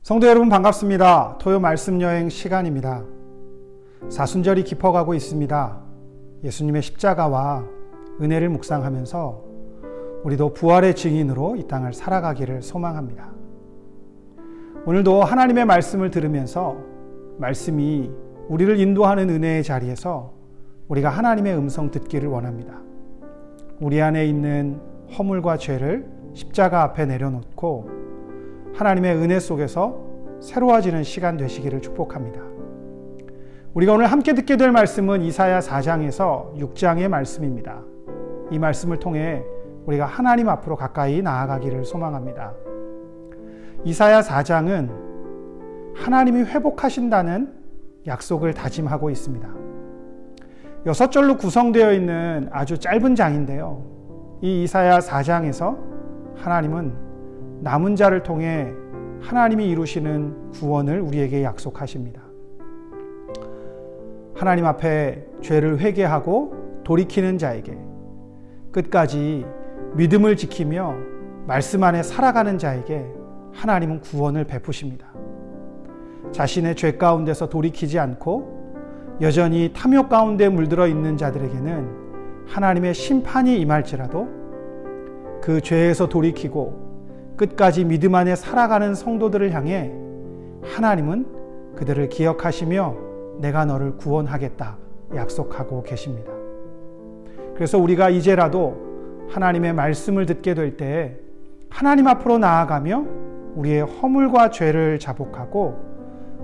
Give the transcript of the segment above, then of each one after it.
성도 여러분 반갑습니다. 토요 말씀 여행 시간입니다. 사순절이 깊어가고 있습니다. 예수님의 십자가와 은혜를 묵상하면서 우리도 부활의 증인으로 이 땅을 살아가기를 소망합니다. 오늘도 하나님의 말씀을 들으면서 말씀이 우리를 인도하는 은혜의 자리에서 우리가 하나님의 음성 듣기를 원합니다. 우리 안에 있는 허물과 죄를 십자가 앞에 내려놓고 하나님의 은혜 속에서 새로워지는 시간 되시기를 축복합니다. 우리가 오늘 함께 듣게 될 말씀은 이사야 4장에서 6장의 말씀입니다. 이 말씀을 통해 우리가 하나님 앞으로 가까이 나아가기를 소망합니다. 이사야 4장은 하나님이 회복하신다는 약속을 다짐하고 있습니다. 6절로 구성되어 있는 아주 짧은 장인데요. 이 이사야 4장에서 하나님은 남은 자를 통해 하나님이 이루시는 구원을 우리에게 약속하십니다. 하나님 앞에 죄를 회개하고 돌이키는 자에게, 끝까지 믿음을 지키며 말씀 안에 살아가는 자에게 하나님은 구원을 베푸십니다. 자신의 죄 가운데서 돌이키지 않고 여전히 탐욕 가운데 물들어 있는 자들에게는 하나님의 심판이 임할지라도 그 죄에서 돌이키고 끝까지 믿음 안에 살아가는 성도들을 향해 하나님은 그들을 기억하시며 내가 너를 구원하겠다 약속하고 계십니다. 그래서 우리가 이제라도 하나님의 말씀을 듣게 될 때 하나님 앞으로 나아가며 우리의 허물과 죄를 자복하고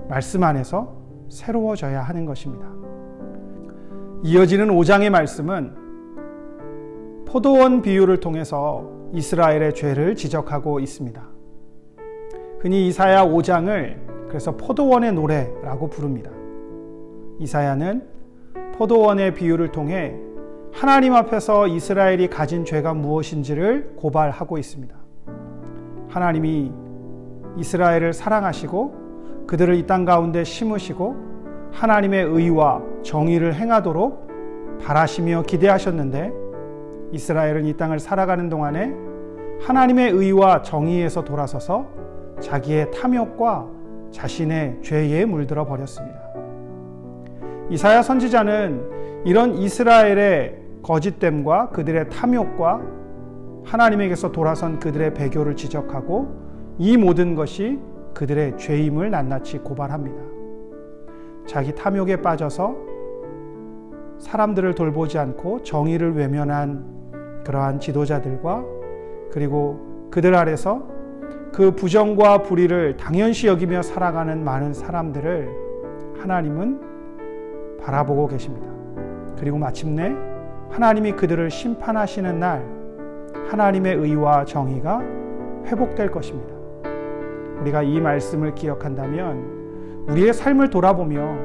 말씀 안에서 새로워져야 하는 것입니다. 이어지는 5장의 말씀은 포도원 비유를 통해서 이스라엘의 죄를 지적하고 있습니다. 흔히 이사야 5장을 그래서 포도원의 노래라고 부릅니다. 이사야는 포도원의 비유를 통해 하나님 앞에서 이스라엘이 가진 죄가 무엇인지를 고발하고 있습니다. 하나님이 이스라엘을 사랑하시고 그들을 이 땅 가운데 심으시고 하나님의 의와 정의를 행하도록 바라시며 기대하셨는데 이스라엘은 이 땅을 살아가는 동안에 하나님의 의와 정의에서 돌아서서 자기의 탐욕과 자신의 죄에 물들어 버렸습니다. 이사야 선지자는 이런 이스라엘의 거짓됨과 그들의 탐욕과 하나님에게서 돌아선 그들의 배교를 지적하고 이 모든 것이 그들의 죄임을 낱낱이 고발합니다. 자기 탐욕에 빠져서 사람들을 돌보지 않고 정의를 외면한 그러한 지도자들과 그리고 그들 아래서 그 부정과 불의를 당연시 여기며 살아가는 많은 사람들을 하나님은 바라보고 계십니다. 그리고 마침내 하나님이 그들을 심판하시는 날 하나님의 의와 정의가 회복될 것입니다. 우리가 이 말씀을 기억한다면 우리의 삶을 돌아보며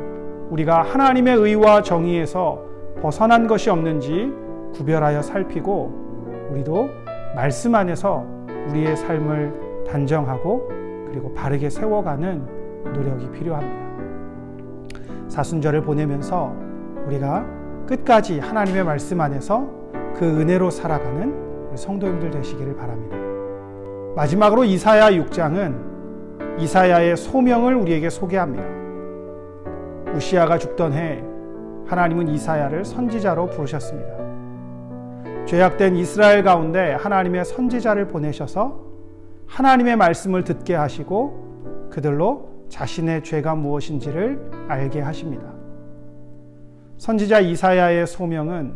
우리가 하나님의 의와 정의에서 벗어난 것이 없는지 구별하여 살피고 우리도 말씀 안에서 우리의 삶을 단정하고 그리고 바르게 세워가는 노력이 필요합니다. 사순절을 보내면서 우리가 끝까지 하나님의 말씀 안에서 그 은혜로 살아가는 성도님들 되시기를 바랍니다. 마지막으로 이사야 6장은 이사야의 소명을 우리에게 소개합니다. 우시아가 죽던 해 하나님은 이사야를 선지자로 부르셨습니다. 죄악된 이스라엘 가운데 하나님의 선지자를 보내셔서 하나님의 말씀을 듣게 하시고 그들로 자신의 죄가 무엇인지를 알게 하십니다. 선지자 이사야의 소명은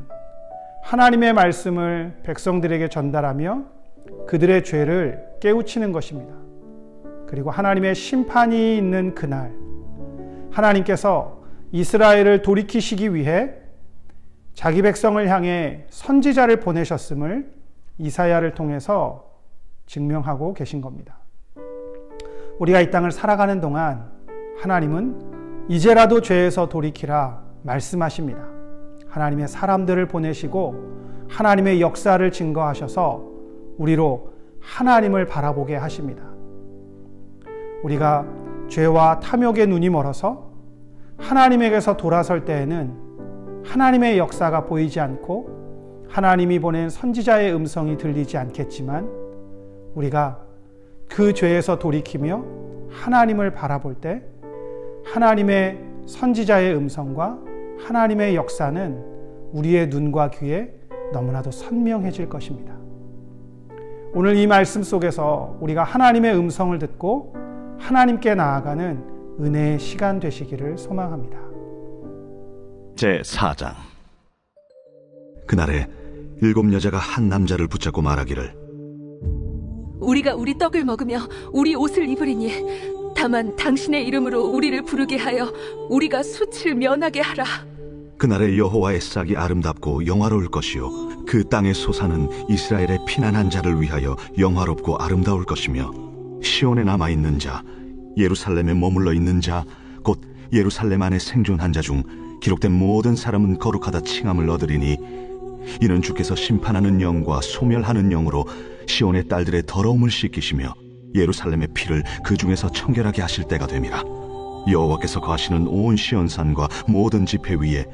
하나님의 말씀을 백성들에게 전달하며 그들의 죄를 깨우치는 것입니다. 그리고 하나님의 심판이 있는 그날 하나님께서 이스라엘을 돌이키시기 위해 자기 백성을 향해 선지자를 보내셨음을 이사야를 통해서 증명하고 계신 겁니다. 우리가 이 땅을 살아가는 동안 하나님은 이제라도 죄에서 돌이키라 말씀하십니다. 하나님의 사람들을 보내시고 하나님의 역사를 증거하셔서 우리로 하나님을 바라보게 하십니다. 우리가 죄와 탐욕의 눈이 멀어서 하나님에게서 돌아설 때에는 하나님의 역사가 보이지 않고 하나님이 보낸 선지자의 음성이 들리지 않겠지만 우리가 그 죄에서 돌이키며 하나님을 바라볼 때 하나님의 선지자의 음성과 하나님의 역사는 우리의 눈과 귀에 너무나도 선명해질 것입니다. 오늘 이 말씀 속에서 우리가 하나님의 음성을 듣고 하나님께 나아가는 은혜의 시간 되시기를 소망합니다. 제4장. 그날에 7 여자가 한 남자를 붙잡고 말하기를, 우리가 우리 떡을 먹으며 우리 옷을 입으리니 다만 당신의 이름으로 우리를 부르게 하여 우리가 수치를 면하게 하라. 그날에 여호와의 싹이 아름답고 영화로울 것이요 그 땅의 소사는 이스라엘의 피난한 자를 위하여 영화롭고 아름다울 것이며, 시온에 남아있는 자, 예루살렘에 머물러 있는 자, 곧 예루살렘 안에 생존한 자 중 기록된 모든 사람은 거룩하다 칭함을 얻으리니, 이는 주께서 심판하는 영과 소멸하는 영으로 시온의 딸들의 더러움을 씻기시며 예루살렘의 피를 그 중에서 청결하게 하실 때가 됨이라. 여호와께서 거하시는 온 시온산과 모든 지폐 위에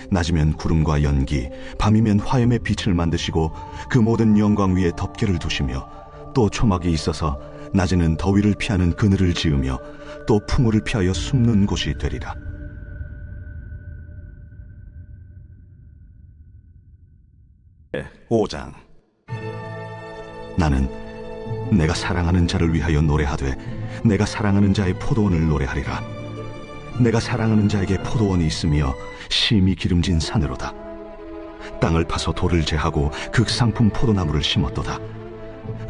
낮이면 구름과 연기, 밤이면 화염의 빛을 만드시고 그 모든 영광 위에 덮개를 두시며, 또 초막이 있어서 낮에는 더위를 피하는 그늘을 지으며 또 풍우를 피하여 숨는 곳이 되리라. 제5장. 나는 내가 사랑하는 자를 위하여 노래하되 내가 사랑하는 자의 포도원을 노래하리라. 내가 사랑하는 자에게 포도원이 있으며 심이 기름진 산으로다. 땅을 파서 돌을 제하고 극상품 포도나무를 심었도다.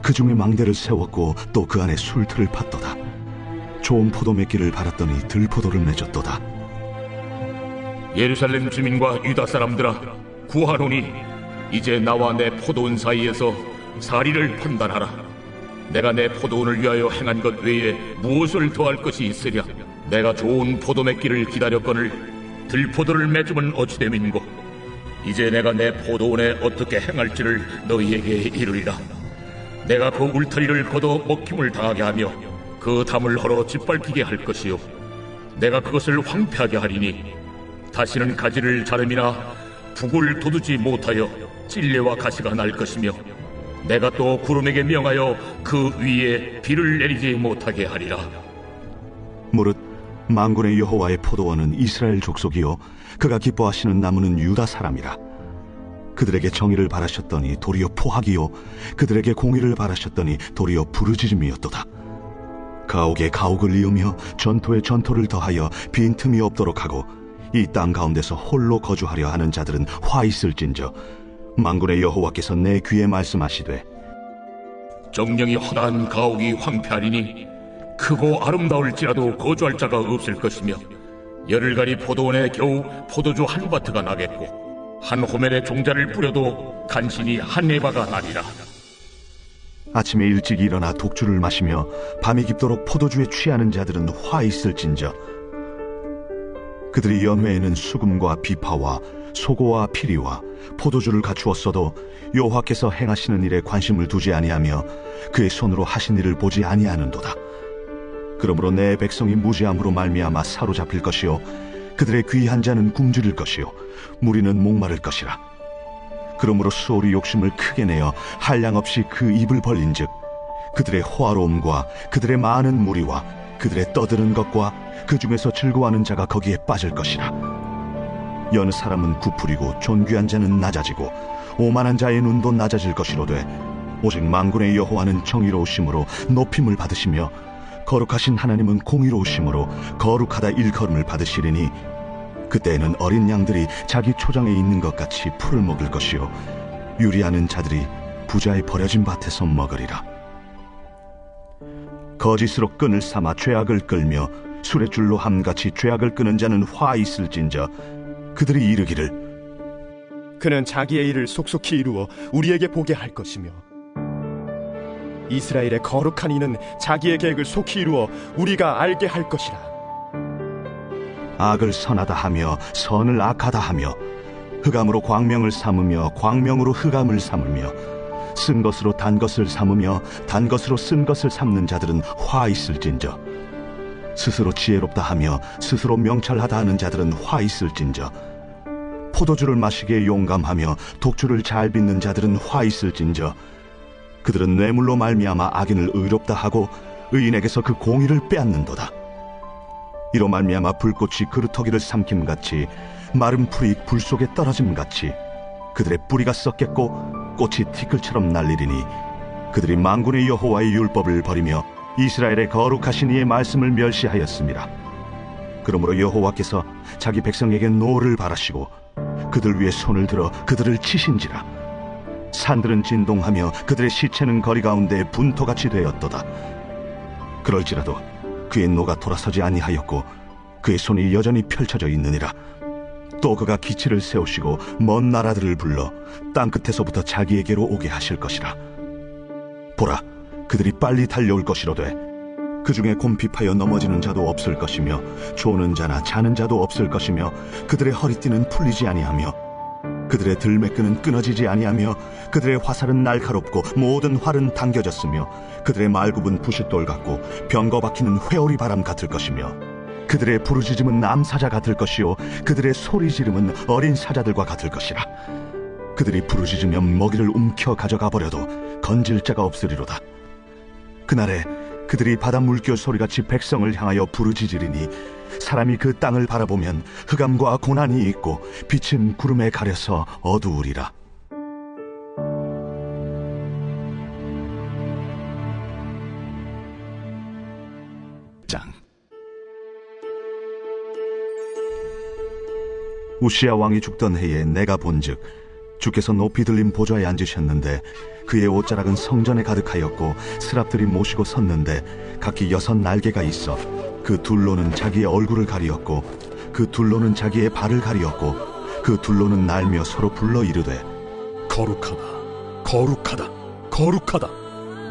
그 중에 망대를 세웠고 또 그 안에 술틀을 팠도다. 좋은 포도 맺기를 바랐더니 들포도를 맺었도다. 예루살렘 주민과 유다 사람들아, 구하노니 이제 나와 내 포도원 사이에서 사리를 판단하라. 내가 내 포도원을 위하여 행한 것 외에 무엇을 더할 것이 있으랴. 내가 좋은 포도 맺기를 기다렸거늘 들포도를 맺으면 어찌 됨인고. 이제 내가 내 포도원에 어떻게 행할지를 너희에게 이르리라. 내가 그 울타리를 걷어 먹힘을 당하게 하며 그 담을 헐어 짓밟히게 할 것이요, 내가 그것을 황폐하게 하리니 다시는 가지를 자름이나 북을 돋우지 못하여 찔레와 가시가 날 것이며, 내가 또 구름에게 명하여 그 위에 비를 내리지 못하게 하리라. 무릇 만군의 여호와의 포도원은 이스라엘 족속이요 그가 기뻐하시는 나무는 유다 사람이라. 그들에게 정의를 바라셨더니 도리어 포악이요 그들에게 공의를 바라셨더니 도리어 부르짖음이었도다. 가옥에 가옥을 이으며 전토에 전토를 더하여 빈틈이 없도록 하고 이 땅 가운데서 홀로 거주하려 하는 자들은 화 있을진저, 만군의 여호와께서 내 귀에 말씀하시되, 정령이 허다한 가옥이 황폐하리니 크고 아름다울지라도 거주할 자가 없을 것이며, 열흘간이 포도원에 겨우 포도주 한 바트가 나겠고 한 호멜에 종자를 뿌려도 간신히 한 에바가 나리라. 아침에 일찍 일어나 독주를 마시며 밤이 깊도록 포도주에 취하는 자들은 화 있을진저, 그들이 연회에는 수금과 비파와 소고와 피리와 포도주를 갖추었어도 여호와께서 행하시는 일에 관심을 두지 아니하며 그의 손으로 하신 일을 보지 아니하는도다. 그러므로 내 백성이 무지함으로 말미암아 사로잡힐 것이요 그들의 귀한 자는 굶주릴 것이요 무리는 목마를 것이라. 그러므로 수월이 욕심을 크게 내어 한량없이 그 입을 벌린즉 그들의 호화로움과 그들의 많은 무리와 그들의 떠드는 것과 그 중에서 즐거워하는 자가 거기에 빠질 것이라. 여느 사람은 부풀이고 존귀한 자는 낮아지고 오만한 자의 눈도 낮아질 것이로되, 오직 만군의 여호와는 정의로우심으로 높임을 받으시며 거룩하신 하나님은 공의로우심으로 거룩하다 일컬음을 받으시리니, 그때에는 어린 양들이 자기 초장에 있는 것 같이 풀을 먹을 것이요 유리하는 자들이 부자의 버려진 밭에서 먹으리라. 거짓으로 끈을 삼아 죄악을 끌며 술의 줄로 함같이 죄악을 끄는 자는 화 있을진저, 그들이 이르기를, 그는 자기의 일을 속속히 이루어 우리에게 보게 할 것이며, 이스라엘의 거룩한 이는 자기의 계획을 속히 이루어 우리가 알게 할 것이라. 악을 선하다 하며 선을 악하다 하며 흑암으로 광명을 삼으며 광명으로 흑암을 삼으며 쓴 것으로 단 것을 삼으며 단 것으로 쓴 것을 삼는 자들은 화 있을진저, 스스로 지혜롭다 하며 스스로 명철하다 하는 자들은 화 있을진저, 포도주를 마시기에 용감하며 독주를 잘 빚는 자들은 화 있을진저, 그들은 뇌물로 말미암아 악인을 의롭다 하고 의인에게서 그 공의를 빼앗는도다. 이로 말미암아 불꽃이 그루터기를 삼킴같이 마른 풀이 불 속에 떨어짐같이 그들의 뿌리가 썩겠고 꽃이 티끌처럼 날리리니 그들이 만군의 여호와의 율법을 버리며 이스라엘의 거룩하신 이의 말씀을 멸시하였습니다. 그러므로 여호와께서 자기 백성에게 노를 바라시고 그들 위에 손을 들어 그들을 치신지라. 산들은 진동하며 그들의 시체는 거리 가운데 분토같이 되었도다. 그럴지라도 그의 노가 돌아서지 아니하였고 그의 손이 여전히 펼쳐져 있느니라. 또 그가 기치를 세우시고 먼 나라들을 불러 땅끝에서부터 자기에게로 오게 하실 것이라. 보라, 그들이 빨리 달려올 것이로되 그 중에 곰핍하여 넘어지는 자도 없을 것이며 조는 자나 자는 자도 없을 것이며 그들의 허리띠는 풀리지 아니하며 그들의 들매끈은 끊어지지 아니하며 그들의 화살은 날카롭고 모든 활은 당겨졌으며 그들의 말굽은 부싯돌 같고 병거 박히는 회오리 바람 같을 것이며 그들의 부르짖음은 암사자 같을 것이요 그들의 소리 지름은 어린 사자들과 같을 것이라. 그들이 부르짖으면 먹이를 움켜 가져가 버려도 건질 자가 없으리로다. 그날에 그들이 바다 물결 소리같이 백성을 향하여 부르짖으리니 사람이 그 땅을 바라보면 흑암과 고난이 있고 빛은 구름에 가려서 어두우리라. 장 우시야 왕이 죽던 해에 내가 본즉 주께서 높이 들린 보좌에 앉으셨는데 그의 옷자락은 성전에 가득하였고 스랍들이 모시고 섰는데 각기 6 날개가 있어 그 둘로는 자기의 얼굴을 가리었고 그 둘로는 자기의 발을 가리었고 그 둘로는 날며 서로 불러 이르되 거룩하다, 거룩하다, 거룩하다,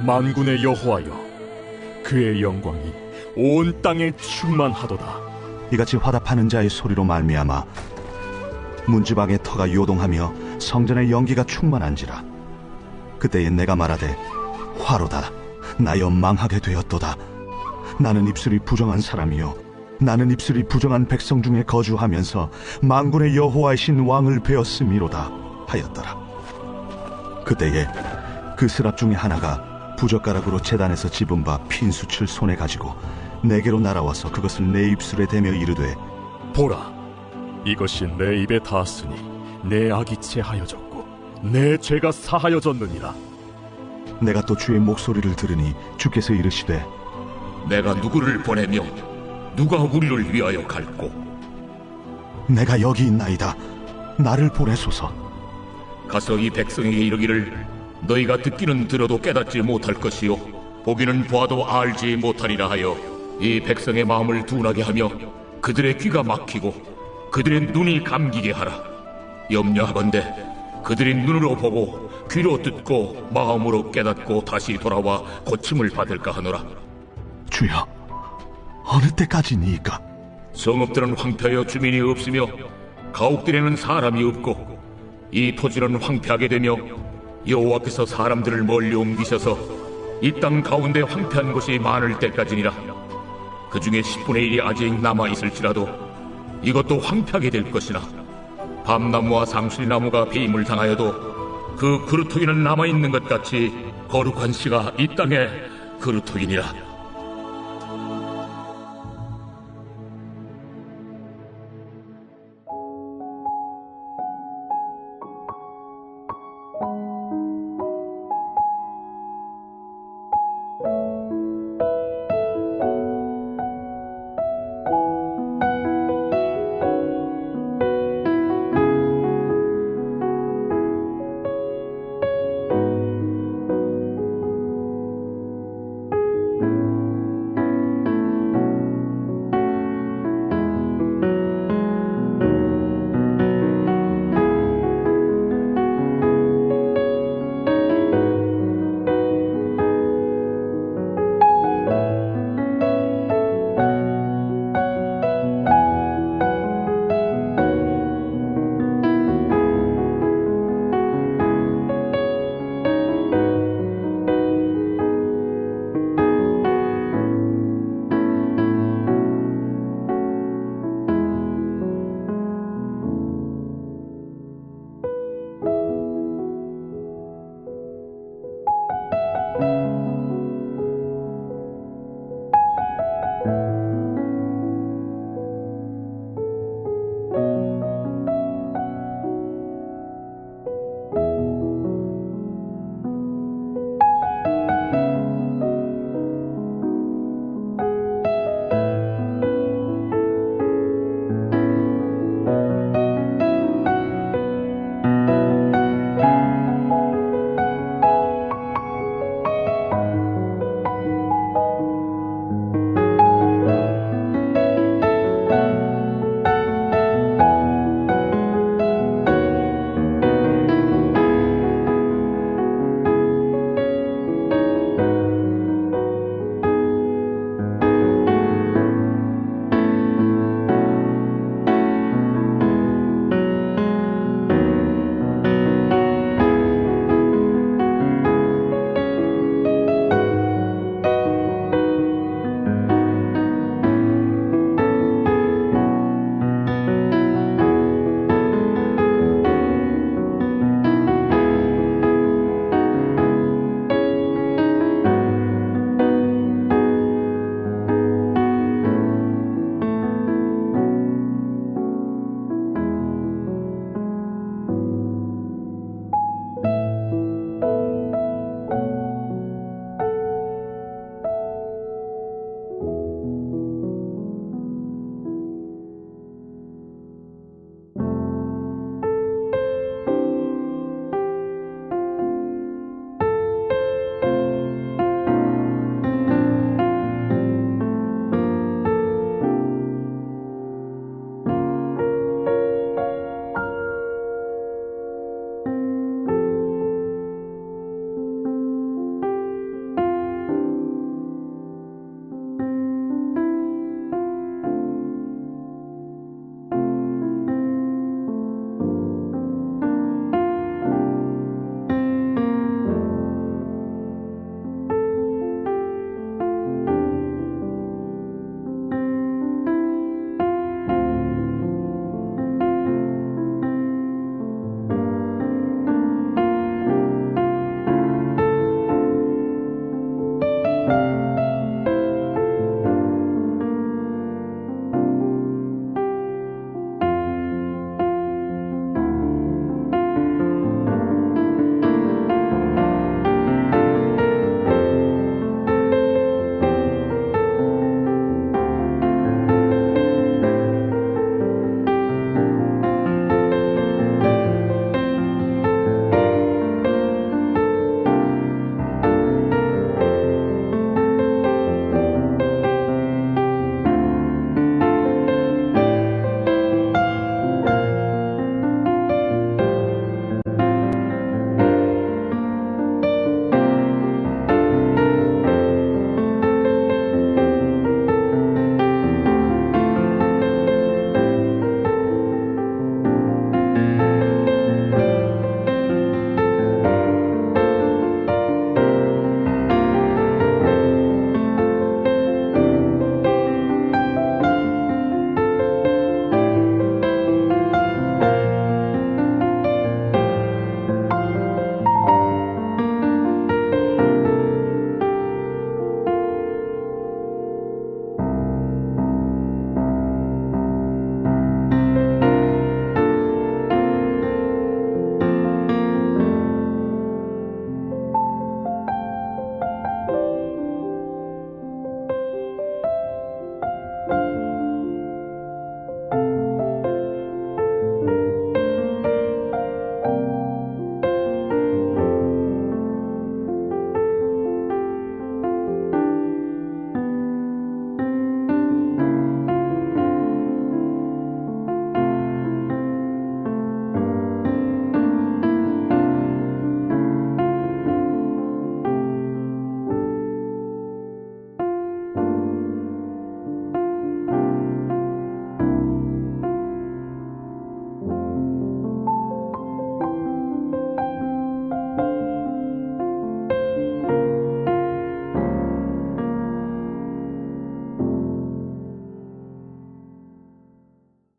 만군의 여호와여. 그의 영광이 온 땅에 충만하도다. 이같이 화답하는 자의 소리로 말미암아 문지방의 터가 요동하며 성전의 연기가 충만한지라. 그때에 내가 말하되 화로다, 나여 망하게 되었도다. 나는 입술이 부정한 사람이요 나는 입술이 부정한 백성 중에 거주하면서 만군의 여호와이신 왕을 베었음이로다 하였더라. 그때에 그 스랍 중에 하나가 부젓가락으로 제단에서 집은 바 핀수칠 손에 가지고 내게로 날아와서 그것을 내 입술에 대며 이르되 보라, 이것이 내 입에 닿았으니 내 악이 체하여졌고 내 죄가 사하여졌느니라. 내가 또 주의 목소리를 들으니 주께서 이르시되 내가 누구를 보내며 누가 우리를 위하여 갈꼬? 내가 여기 있나이다. 나를 보내소서. 가서 이 백성에게 이르기를 너희가 듣기는 들어도 깨닫지 못할 것이요 보기는 보아도 알지 못하리라 하여 이 백성의 마음을 둔하게 하며 그들의 귀가 막히고 그들의 눈이 감기게 하라. 염려하건대 그들이 눈으로 보고 귀로 듣고 마음으로 깨닫고 다시 돌아와 고침을 받을까 하노라. 주여, 어느 때까지니이까? 성읍들은 황폐하여 주민이 없으며 가옥들에는 사람이 없고 이 토지는 황폐하게 되며 여호와께서 사람들을 멀리 옮기셔서 이 땅 가운데 황폐한 곳이 많을 때까지니라. 그 중에 10분의 1이 아직 남아있을지라도 이것도 황폐하게 될 것이나 밤나무와 상수리나무가 배임을 당하여도 그 그루터기는 남아있는 것 같이 거룩한 씨가 이 땅에 그루터기니라.